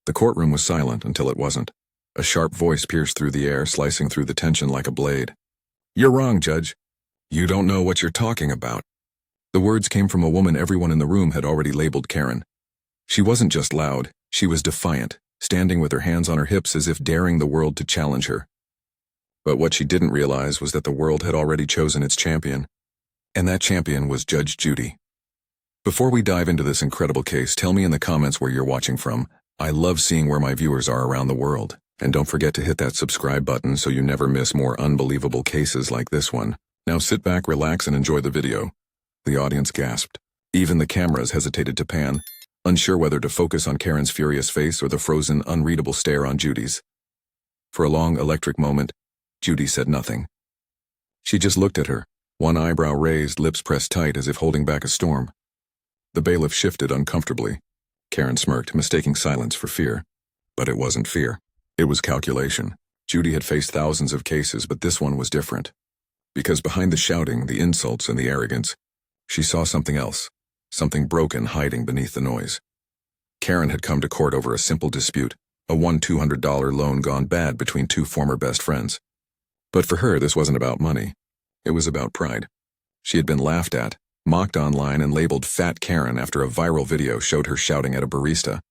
The courtroom was silent until it wasn't. A sharp voice pierced through the air, slicing through the tension like a blade. "You're wrong, Judge. You don't know what you're talking about." The words came from a woman everyone in the room had already labeled Karen. She wasn't just loud, she was defiant, standing with her hands on her hips as if daring the world to challenge her. But what she didn't realize was that the world had already chosen its champion. And that champion was Judge Judy. Before we dive into this incredible case, tell me in the comments where you're watching from. I love seeing where my viewers are around the world. And don't forget to hit that subscribe button so you never miss more unbelievable cases like this one. Now sit back, relax, and enjoy the video. The audience gasped. Even the cameras hesitated to pan, unsure whether to focus on Karen's furious face or the frozen, unreadable stare on Judy's. For a long, electric moment, Judy said nothing. She just looked at her, one eyebrow raised, lips pressed tight as if holding back a storm. The bailiff shifted uncomfortably. Karen smirked, mistaking silence for fear. But it wasn't fear. It was calculation. Judy had faced thousands of cases, but this one was different. Because behind the shouting, the insults, and the arrogance, she saw something else, something broken hiding beneath the noise. Karen had come to court over a simple dispute, a $200 loan gone bad between two former best friends. But for her, this wasn't about money. It was about pride. She had been laughed at, mocked online, and labeled Fat Karen after a viral video showed her shouting at a barista.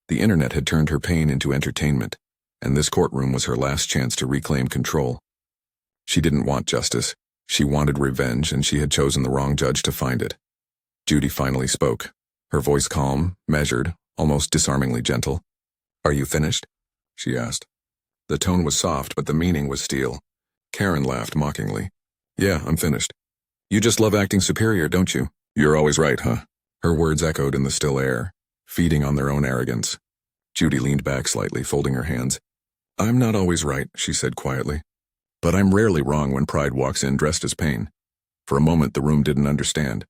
The internet had turned her pain into entertainment, and this courtroom was her last chance to reclaim control. She didn't want justice. She wanted revenge, and she had chosen the wrong judge to find it. Judy finally spoke, her voice calm, measured, almost disarmingly gentle. "Are you finished?" she asked. The tone was soft, but the meaning was steel. Karen laughed mockingly. "Yeah, I'm finished. You just love acting superior, don't you? You're always right, huh?" Her words echoed in the still air, feeding on their own arrogance. Judy leaned back slightly, folding her hands. "I'm not always right," she said quietly. "But I'm rarely wrong when pride walks in dressed as pain." For a moment, the room didn't understand.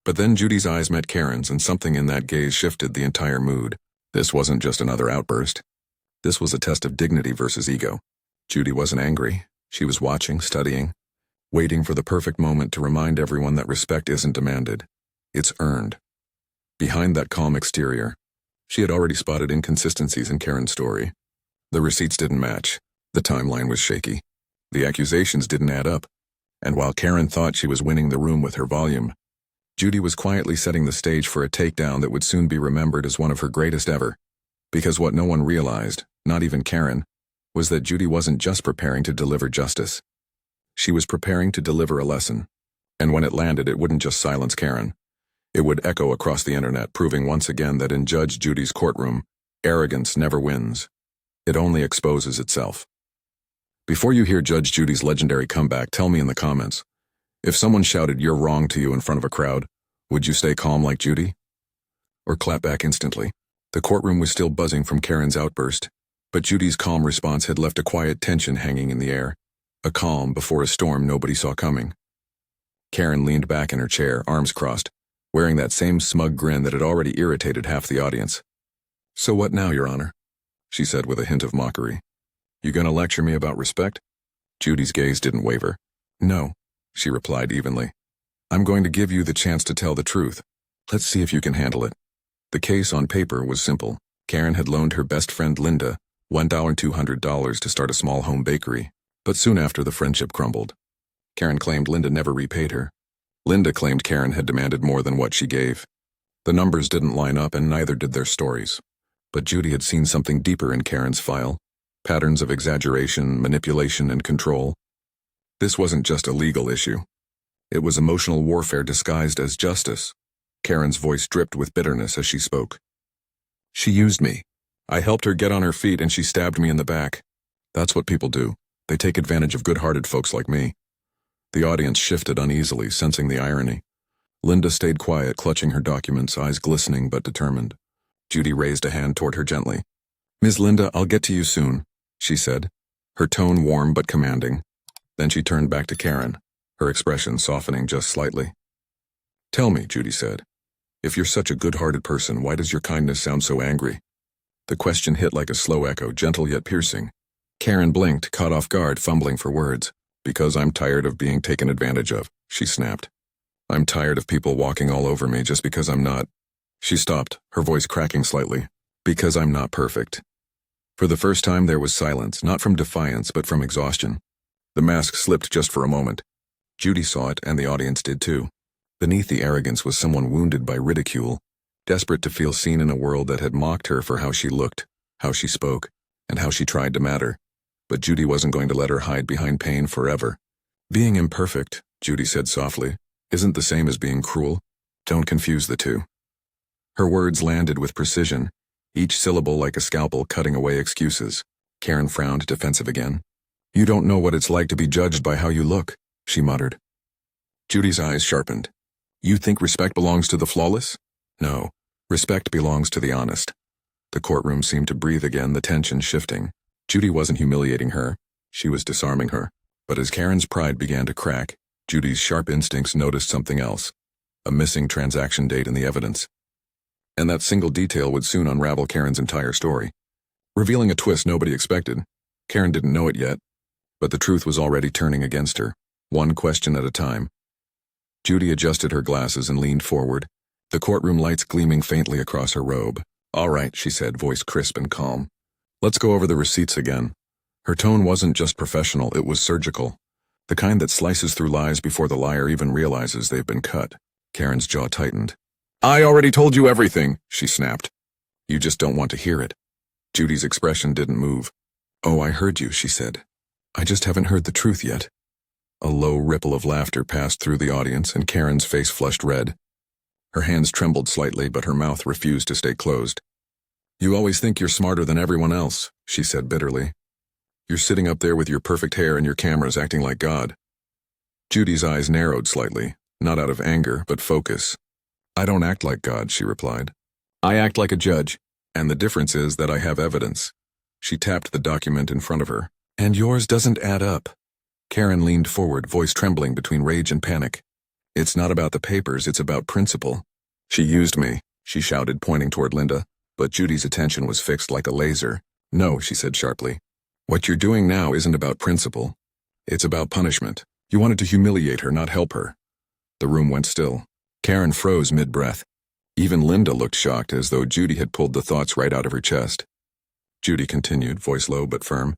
But then Judy's eyes met Karen's, and something in that gaze shifted the entire mood. This wasn't just another outburst. This was a test of dignity versus ego. Judy wasn't angry. She was watching, studying, waiting for the perfect moment to remind everyone that respect isn't demanded. It's earned. Behind that calm exterior, she had already spotted inconsistencies in Karen's story. The receipts didn't match. The timeline was shaky. The accusations didn't add up. And while Karen thought she was winning the room with her volume, Judy was quietly setting the stage for a takedown that would soon be remembered as one of her greatest ever. Because what no one realized, not even Karen, was that Judy wasn't just preparing to deliver justice. She was preparing to deliver a lesson. And when it landed, it wouldn't just silence Karen. It would echo across the internet, proving once again that in Judge Judy's courtroom, arrogance never wins. It only exposes itself. Before you hear Judge Judy's legendary comeback, tell me in the comments. If someone shouted "you're wrong" to you in front of a crowd, would you stay calm like Judy? Or clap back instantly? The courtroom was still buzzing from Karen's outburst, but Judy's calm response had left a quiet tension hanging in the air. A calm before a storm nobody saw coming. Karen leaned back in her chair, arms crossed, wearing that same smug grin that had already irritated half the audience. "So what now, Your Honor?" she said with a hint of mockery. "You gonna lecture me about respect?" Judy's gaze didn't waver. "No," she replied evenly. "I'm going to give you the chance to tell the truth. Let's see if you can handle it." The case on paper was simple. Karen had loaned her best friend Linda $1,200 to start a small home bakery, but soon after the friendship crumbled. Karen claimed Linda never repaid her. Linda claimed Karen had demanded more than what she gave. The numbers didn't line up, and neither did their stories. But Judy had seen something deeper in Karen's file. Patterns of exaggeration, manipulation, and control. This wasn't just a legal issue. It was emotional warfare disguised as justice. Karen's voice dripped with bitterness as she spoke. "She used me. I helped her get on her feet, and she stabbed me in the back. That's what people do. They take advantage of good-hearted folks like me." The audience shifted uneasily, sensing the irony. Linda stayed quiet, clutching her documents, eyes glistening but determined. Judy raised a hand toward her gently. "Ms. Linda, I'll get to you soon," she said, her tone warm but commanding. Then she turned back to Karen, her expression softening just slightly. "Tell me," Judy said, "if you're such a good-hearted person, why does your kindness sound so angry?" The question hit like a slow echo, gentle yet piercing. Karen blinked, caught off guard, fumbling for words. "Because I'm tired of being taken advantage of," she snapped. "I'm tired of people walking all over me just because I'm not." She stopped, her voice cracking slightly. Because I'm not perfect. For the first time there was silence, not from defiance but from exhaustion. The mask slipped just for a moment. Judy saw it, and the audience did too. Beneath the arrogance was someone wounded by ridicule, desperate to feel seen in a world that had mocked her for how she looked, how she spoke, and how she tried to matter. But Judy wasn't going to let her hide behind pain forever. Being imperfect, Judy said softly, isn't the same as being cruel. Don't confuse the two. Her words landed with precision, each syllable like a scalpel cutting away excuses. Karen frowned, defensive again. You don't know what it's like to be judged by how you look, she muttered. Judy's eyes sharpened. You think respect belongs to the flawless? No, respect belongs to the honest. The courtroom seemed to breathe again, the tension shifting. Judy wasn't humiliating her, she was disarming her. But as Karen's pride began to crack, Judy's sharp instincts noticed something else. A missing transaction date in the evidence. And that single detail would soon unravel Karen's entire story, revealing a twist nobody expected. Karen didn't know it yet, but the truth was already turning against her, one question at a time. Judy adjusted her glasses and leaned forward, the courtroom lights gleaming faintly across her robe. All right, she said, voice crisp and calm. Let's go over the receipts again. Her tone wasn't just professional, it was surgical. The kind that slices through lies before the liar even realizes they've been cut. Karen's jaw tightened. I already told you everything, she snapped. You just don't want to hear it. Judy's expression didn't move. Oh, I heard you, she said. I just haven't heard the truth yet. A low ripple of laughter passed through the audience, and Karen's face flushed red. Her hands trembled slightly, but her mouth refused to stay closed. You always think you're smarter than everyone else, she said bitterly. You're sitting up there with your perfect hair and your cameras acting like God. Judy's eyes narrowed slightly, not out of anger, but focus. I don't act like God, she replied. I act like a judge, and the difference is that I have evidence. She tapped the document in front of her. And yours doesn't add up. Karen leaned forward, voice trembling between rage and panic. It's not about the papers, it's about principle. She used me, she shouted, pointing toward Linda, but Judy's attention was fixed like a laser. No, she said sharply. What you're doing now isn't about principle. It's about punishment. You wanted to humiliate her, not help her. The room went still. Karen froze mid-breath. Even Linda looked shocked, as though Judy had pulled the thoughts right out of her chest. Judy continued, voice low but firm.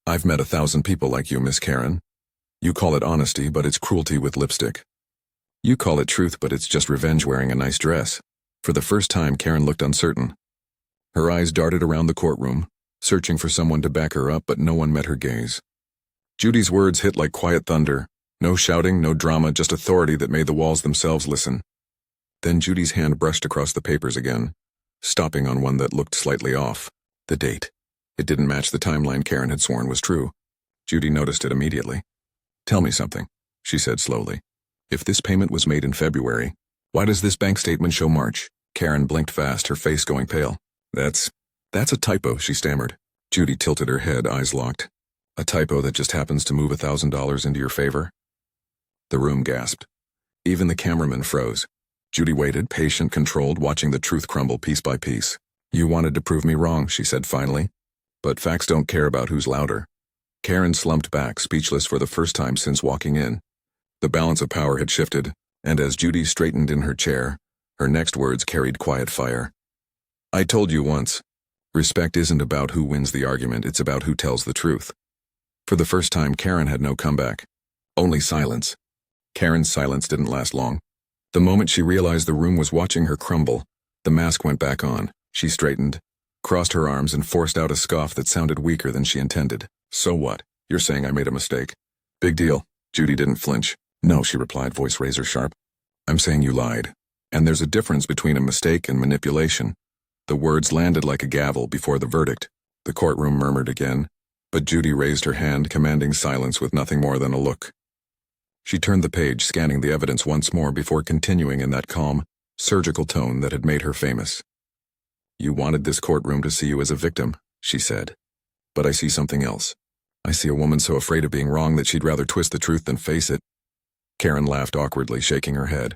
I've met 1,000 people like you, Miss Karen. You call it honesty, but it's cruelty with lipstick. You call it truth, but it's just revenge wearing a nice dress. For the first time, Karen looked uncertain. Her eyes darted around the courtroom, searching for someone to back her up, but no one met her gaze. Judy's words hit like quiet thunder. No shouting, no drama, just authority that made the walls themselves listen. Then Judy's hand brushed across the papers again, stopping on one that looked slightly off. The date. It didn't match the timeline Karen had sworn was true. Judy noticed it immediately. Tell me something, she said slowly. If this payment was made in February, why does this bank statement show March? Karen blinked fast, her face going pale. That's a typo, she stammered. Judy tilted her head, eyes locked. A typo that just happens to move $1,000 into your favor? The room gasped. Even the cameraman froze. Judy waited, patient, controlled, watching the truth crumble piece by piece. You wanted to prove me wrong, she said finally. But facts don't care about who's louder. Karen slumped back, speechless for the first time since walking in. The balance of power had shifted, and as Judy straightened in her chair, her next words carried quiet fire. I told you once, respect isn't about who wins the argument, it's about who tells the truth. For the first time, Karen had no comeback. Only silence. Karen's silence didn't last long. The moment she realized the room was watching her crumble, the mask went back on. She straightened, crossed her arms, and forced out a scoff that sounded weaker than she intended. So what? You're saying I made a mistake. Big deal. Judy didn't flinch. No, she replied, voice razor sharp. I'm saying you lied. And there's a difference between a mistake and manipulation. The words landed like a gavel before the verdict. The courtroom murmured again, but Judy raised her hand, commanding silence with nothing more than a look. She turned the page, scanning the evidence once more before continuing in that calm, surgical tone that had made her famous. You wanted this courtroom to see you as a victim, she said. But I see something else. I see a woman so afraid of being wrong that she'd rather twist the truth than face it. Karen laughed awkwardly, shaking her head.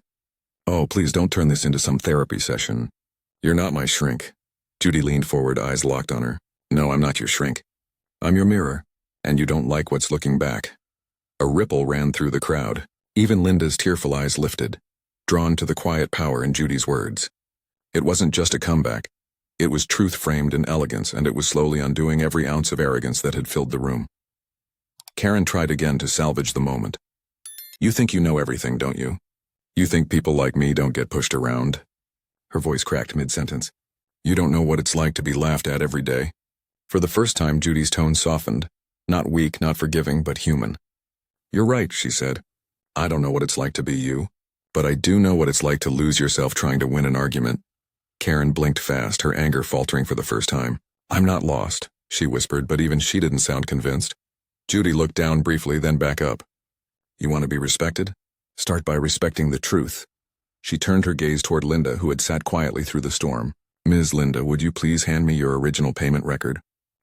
Oh, please don't turn this into some therapy session. You're not my shrink. Judy leaned forward, eyes locked on her. No, I'm not your shrink. I'm your mirror, and you don't like what's looking back. A ripple ran through the crowd. Even Linda's tearful eyes lifted, drawn to the quiet power in Judy's words. It wasn't just a comeback. It was truth framed in elegance, and it was slowly undoing every ounce of arrogance that had filled the room. Karen tried again to salvage the moment. You think you know everything, don't you? You think people like me don't get pushed around? Her voice cracked mid-sentence. You don't know what it's like to be laughed at every day. For the first time, Judy's tone softened. Not weak, not forgiving, but human. You're right, she said. I don't know what it's like to be you, but I do know what it's like to lose yourself trying to win an argument. Karen blinked fast, her anger faltering for the first time. I'm not lost, she whispered, but even she didn't sound convinced. Judy looked down briefly, then back up. You want to be respected? Start by respecting the truth. She turned her gaze toward Linda, who had sat quietly through the storm. Ms. Linda, would you please hand me your original payment record?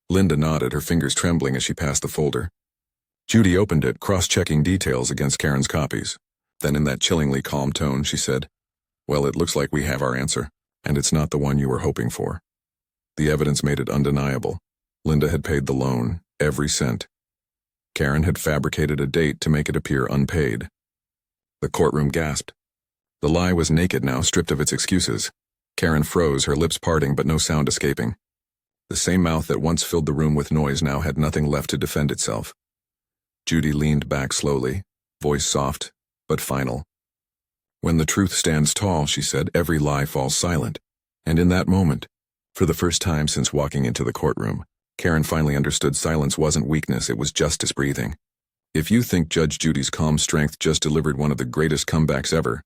Linda nodded, her fingers trembling as she passed the folder. Judy opened it, cross-checking details against Karen's copies. Then in that chillingly calm tone, she said, Well, it looks like we have our answer, and it's not the one you were hoping for. The evidence made it undeniable. Linda had paid the loan, every cent. Karen had fabricated a date to make it appear unpaid. The courtroom gasped. The lie was naked now, stripped of its excuses. Karen froze, her lips parting but no sound escaping. The same mouth that once filled the room with noise now had nothing left to defend itself. Judy leaned back slowly, voice soft, but final. When the truth stands tall, she said, every lie falls silent. And in that moment, for the first time since walking into the courtroom, Karen finally understood silence wasn't weakness, it was justice breathing. If you think Judge Judy's calm strength just delivered one of the greatest comebacks ever,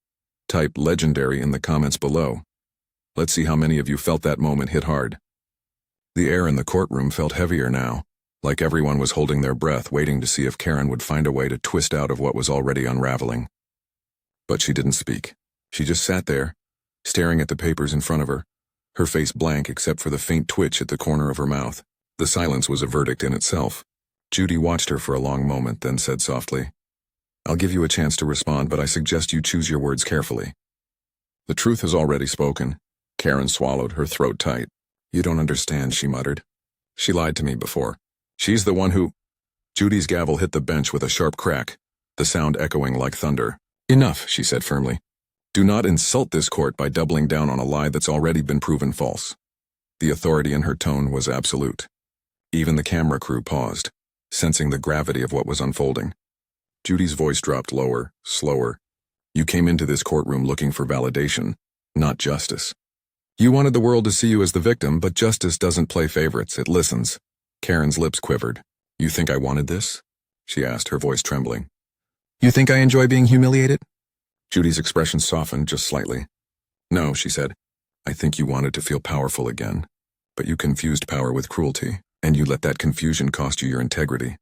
type legendary in the comments below. Let's see how many of you felt that moment hit hard. The air in the courtroom felt heavier now, like everyone was holding their breath, waiting to see if Karen would find a way to twist out of what was already unraveling. But she didn't speak. She just sat there, staring at the papers in front of her, her face blank except for the faint twitch at the corner of her mouth. The silence was a verdict in itself. Judy watched her for a long moment, then said softly, I'll give you a chance to respond, but I suggest you choose your words carefully. The truth has already spoken. Karen swallowed, her throat tight. You don't understand, she muttered. She lied to me before. She's the one who... Judy's gavel hit the bench with a sharp crack, the sound echoing like thunder. Enough, she said firmly. Do not insult this court by doubling down on a lie that's already been proven false. The authority in her tone was absolute. Even the camera crew paused, sensing the gravity of what was unfolding. Judy's voice dropped lower, slower. You came into this courtroom looking for validation, not justice. You wanted the world to see you as the victim, but justice doesn't play favorites, it listens. Karen's lips quivered. You think I wanted this? She asked, her voice trembling. You think I enjoy being humiliated? Judy's expression softened just slightly. No, she said. I think you wanted to feel powerful again. But you confused power with cruelty, and you let that confusion cost you your integrity.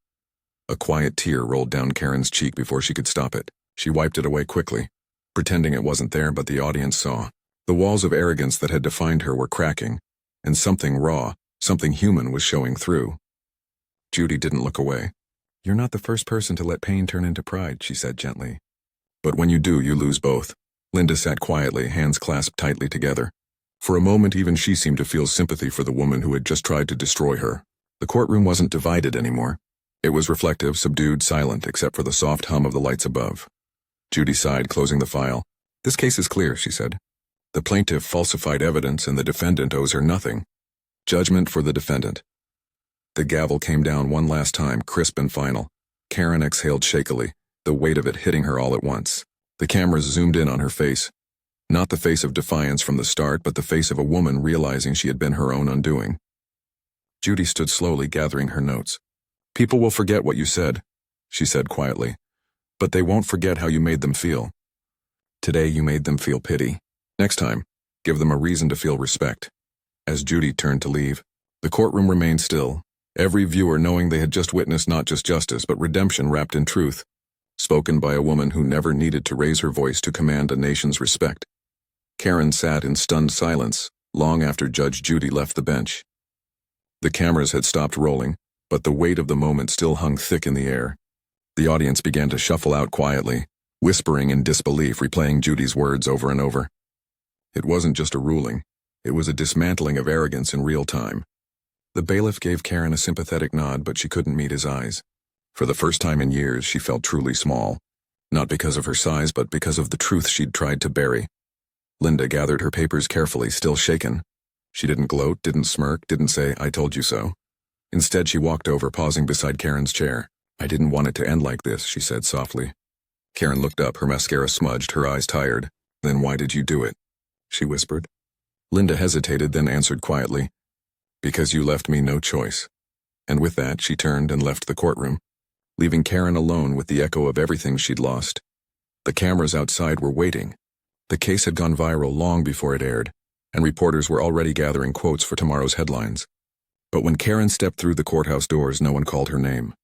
A quiet tear rolled down Karen's cheek before she could stop it. She wiped it away quickly, pretending it wasn't there, but the audience saw. The walls of arrogance that had defined her were cracking, and something raw, something human was showing through. Judy didn't look away. You're not the first person to let pain turn into pride, she said gently. But when you do, you lose both. Linda sat quietly, hands clasped tightly together. For a moment, even she seemed to feel sympathy for the woman who had just tried to destroy her. The courtroom wasn't divided anymore. It was reflective, subdued, silent, except for the soft hum of the lights above. Judy sighed, closing the file. This case is clear, she said. The plaintiff falsified evidence and the defendant owes her nothing. Judgment for the defendant. The gavel came down one last time, crisp and final. Karen exhaled shakily, the weight of it hitting her all at once. The cameras zoomed in on her face. Not the face of defiance from the start, but the face of a woman realizing she had been her own undoing. Judy stood slowly, gathering her notes. People will forget what you said, she said quietly. But they won't forget how you made them feel. Today you made them feel pity. Next time, give them a reason to feel respect. As Judy turned to leave, the courtroom remained still, every viewer knowing they had just witnessed not just justice but redemption wrapped in truth, spoken by a woman who never needed to raise her voice to command a nation's respect. Karen sat in stunned silence, long after Judge Judy left the bench. The cameras had stopped rolling, but the weight of the moment still hung thick in the air. The audience began to shuffle out quietly, whispering in disbelief, replaying Judy's words over and over. It wasn't just a ruling, it was a dismantling of arrogance in real time. The bailiff gave Karen a sympathetic nod, but she couldn't meet his eyes. For the first time in years, she felt truly small, not because of her size, but because of the truth she'd tried to bury. Linda gathered her papers carefully, still shaken. She didn't gloat, didn't smirk, didn't say, "I told you so." Instead, she walked over, pausing beside Karen's chair. "I didn't want it to end like this," she said softly. Karen looked up, her mascara smudged, her eyes tired. "Then why did you do it?" she whispered. Linda hesitated, then answered quietly, "Because you left me no choice." And with that, she turned and left the courtroom, leaving Karen alone with the echo of everything she'd lost. The cameras outside were waiting. The case had gone viral long before it aired, and reporters were already gathering quotes for tomorrow's headlines. But when Karen stepped through the courthouse doors, no one called her name.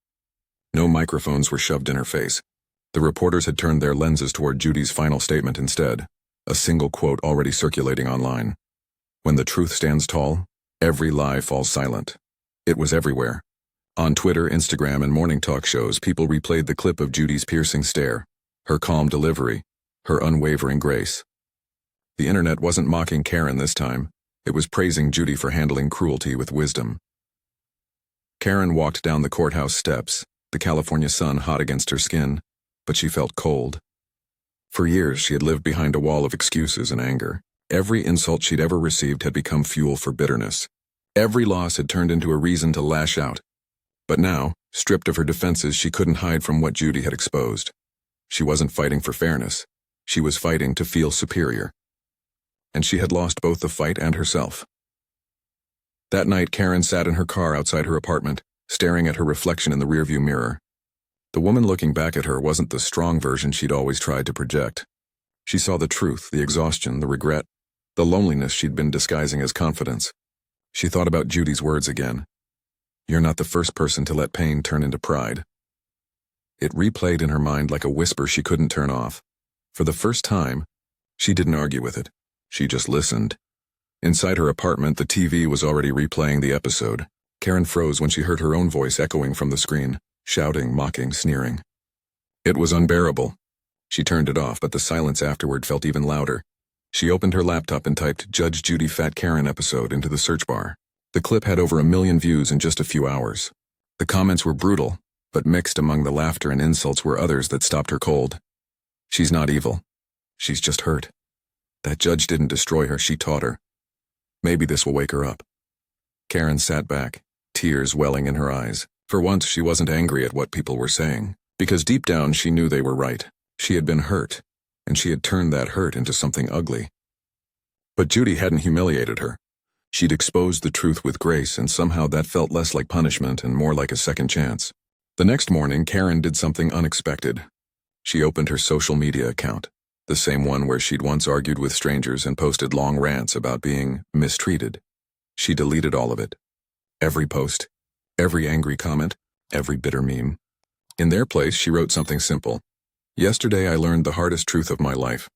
No microphones were shoved in her face. The reporters had turned their lenses toward Judy's final statement instead, a single quote already circulating online. "When the truth stands tall, every lie falls silent." It was everywhere. On Twitter, Instagram, and morning talk shows, people replayed the clip of Judy's piercing stare, her calm delivery, her unwavering grace. The internet wasn't mocking Karen this time. It was praising Judy for handling cruelty with wisdom. Karen walked down the courthouse steps, the California sun hot against her skin, but she felt cold. For years, she had lived behind a wall of excuses and anger. Every insult she'd ever received had become fuel for bitterness. Every loss had turned into a reason to lash out. But now, stripped of her defenses, she couldn't hide from what Judy had exposed. She wasn't fighting for fairness. She was fighting to feel superior. And she had lost both the fight and herself. That night, Karen sat in her car outside her apartment, staring at her reflection in the rearview mirror. The woman looking back at her wasn't the strong version she'd always tried to project. She saw the truth, the exhaustion, the regret, the loneliness she'd been disguising as confidence. She thought about Judy's words again. "You're not the first person to let pain turn into pride." It replayed in her mind like a whisper she couldn't turn off. For the first time, she didn't argue with it. She just listened. Inside her apartment, the TV was already replaying the episode. Karen froze when she heard her own voice echoing from the screen, shouting, mocking, sneering. It was unbearable. She turned it off, but the silence afterward felt even louder. She opened her laptop and typed "Judge Judy Fat Karen episode" into the search bar. The clip had over 1 million views in just a few hours. The comments were brutal, but mixed among the laughter and insults were others that stopped her cold. "She's not evil. She's just hurt. That judge didn't destroy her, she taught her. Maybe this will wake her up." Karen sat back, tears welling in her eyes. For once, she wasn't angry at what people were saying, because deep down she knew they were right. She had been hurt, and she had turned that hurt into something ugly. But Judy hadn't humiliated her. She'd exposed the truth with grace, and somehow that felt less like punishment and more like a second chance. The next morning, Karen did something unexpected. She opened her social media account, the same one where she'd once argued with strangers and posted long rants about being mistreated. She deleted all of it. Every post, every angry comment, every bitter meme. In their place, she wrote something simple. "Yesterday I learned the hardest truth of my life.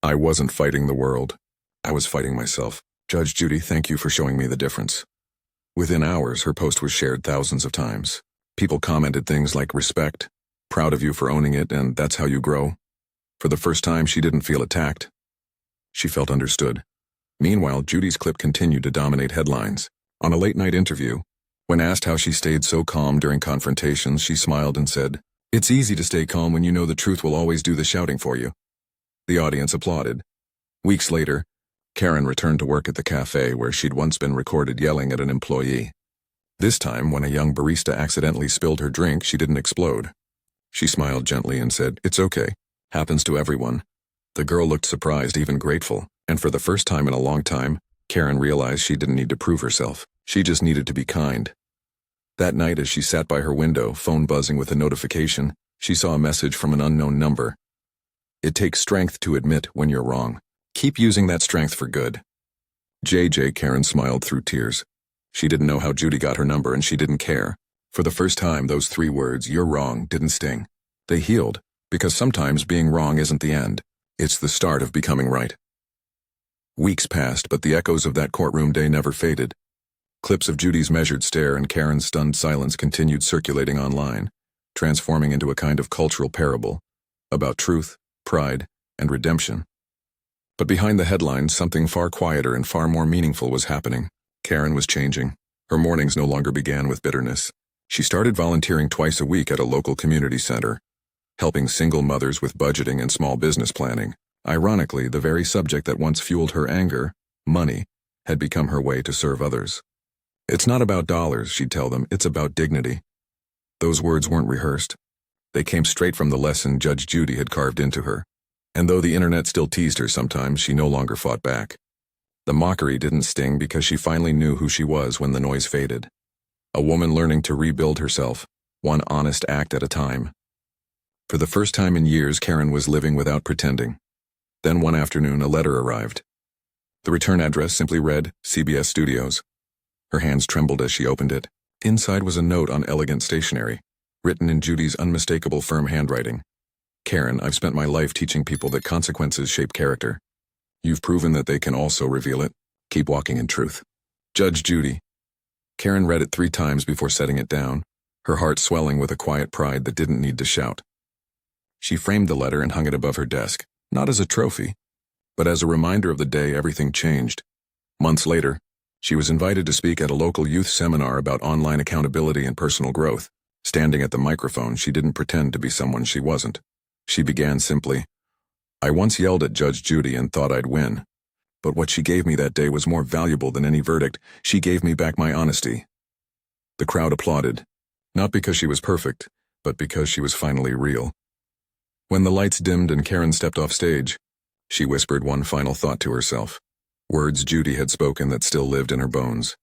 I wasn't fighting the world. I was fighting myself. Judge Judy, thank you for showing me the difference." Within hours, her post was shared thousands of times. People commented things like "respect," "proud of you for owning it," and "that's how you grow." For the first time, she didn't feel attacked. She felt understood. Meanwhile, Judy's clip continued to dominate headlines. On a late-night interview, when asked how she stayed so calm during confrontations, she smiled and said, "It's easy to stay calm when you know the truth will always do the shouting for you." The audience applauded. Weeks later, Karen returned to work at the cafe where she'd once been recorded yelling at an employee. This time, when a young barista accidentally spilled her drink, she didn't explode. She smiled gently and said, "It's okay. Happens to everyone." The girl looked surprised, even grateful, and for the first time in a long time, Karen realized she didn't need to prove herself. She just needed to be kind. That night, as she sat by her window, phone buzzing with a notification, she saw a message from an unknown number. "It takes strength to admit when you're wrong. Keep using that strength for good." JJ, Karen smiled through tears. She didn't know how Judy got her number, and she didn't care. For the first time, those 3 words, "you're wrong," didn't sting. They healed, because sometimes being wrong isn't the end. It's the start of becoming right. Weeks passed, but the echoes of that courtroom day never faded. Clips of Judy's measured stare and Karen's stunned silence continued circulating online, transforming into a kind of cultural parable about truth, pride, and redemption. But behind the headlines, something far quieter and far more meaningful was happening. Karen was changing. Her mornings no longer began with bitterness. She started volunteering twice a week at a local community center, helping single mothers with budgeting and small business planning. Ironically, the very subject that once fueled her anger, money, had become her way to serve others. It's not about dollars, she'd tell them, it's about dignity. Those words weren't rehearsed. They came straight from the lesson Judge Judy had carved into her. And though the internet still teased her sometimes, she no longer fought back. The mockery didn't sting because she finally knew who she was when the noise faded. A woman learning to rebuild herself, one honest act at a time. For the first time in years, Karen was living without pretending. Then one afternoon, a letter arrived. The return address simply read, CBS Studios. Her hands trembled as she opened it. Inside was a note on elegant stationery, written in Judy's unmistakable firm handwriting. Karen, I've spent my life teaching people that consequences shape character. You've proven that they can also reveal it. Keep walking in truth. Judge Judy. Karen read it 3 times before setting it down, her heart swelling with a quiet pride that didn't need to shout. She framed the letter and hung it above her desk, not as a trophy, but as a reminder of the day everything changed. Months later, she was invited to speak at a local youth seminar about online accountability and personal growth. Standing at the microphone, she didn't pretend to be someone she wasn't. She began simply, I once yelled at Judge Judy and thought I'd win. But what she gave me that day was more valuable than any verdict. She gave me back my honesty. The crowd applauded, not because she was perfect, but because she was finally real. When the lights dimmed and Karen stepped off stage, she whispered one final thought to herself, words Judy had spoken that still lived in her bones.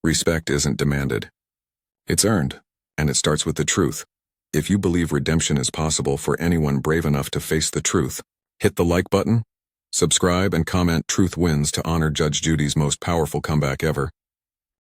Respect isn't demanded. It's earned, and it starts with the truth. If you believe redemption is possible for anyone brave enough to face the truth, hit the like button, subscribe, and comment Truth Wins to honor Judge Judy's most powerful comeback ever.